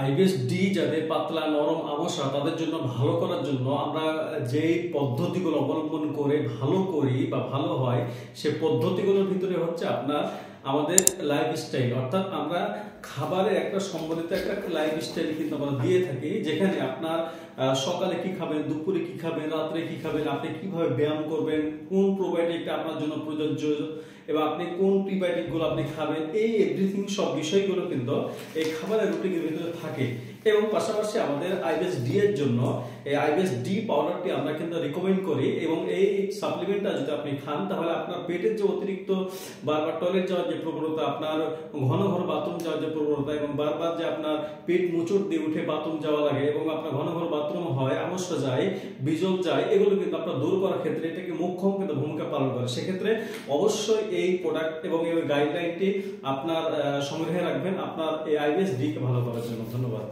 IBS D যাদের পাতলা নরম আমসা তাদের জন্য ভালো করার জন্য আমরা যে পদ্ধতিগুলো অবলম্বন করে ভালো করি বা ভালো হয় সে পদ্ধতিগুলোর ভিতরে হচ্ছে আপনার আমাদের লাইফস্টাইল, অর্থাৎ আমরা খাবারের একটা সম্বলিত একটা লাইফস্টাইল কিন্তু আমরা দিয়ে থাকি, যেখানে আপনার সকালে কি খাবেন, দুপুরে কি খাবেন, রাত্রে কি খাবেন, আপনি কিভাবে ব্যায়াম করবেন, কোন প্রোবায়োটিকটা আপনার জন্য প্রযোজ্য এবং আপনি কোন প্রিবায়োটিক গুলো আপনি খাবেন, এই এভরিথিং সব বিষয়গুলো কিন্তু এই খাবারের রুটিনের ভিতরে থাকে। এবং পাশাপাশি আমাদের আইবিএস ডি এর জন্য এই আইবিএস ডি পাউডারটি আমরা কিন্তু রিকমেন্ড করি, এবং এই সাপ্লিমেন্টটা যদি আপনি খান তাহলে আপনার পেটের যে অতিরিক্ত বারবার টয়লেট যাওয়ার যে প্রবণতা, আপনার ঘন ঘন বাথরুম যাওয়ার যে প্রবণতা এবং বারবার যে আপনার পেট মুচড় দিয়ে উঠে বাথরুম যাওয়া লাগে এবং আপনার ঘন ঘন বাথরুম হয়, আমসা যায়, বিজল যায়, এগুলো কিন্তু আপনার দূর করার ক্ষেত্রে এটাকে মুখ্য কিন্তু ভূমিকা পালন করে। সেক্ষেত্রে অবশ্যই এই প্রোডাক্ট এবং এই গাইডলাইনটি আপনার সংগ্রহে রাখবেন আপনার এই আইবিএস ডি কে ভালো করার জন্য। ধন্যবাদ।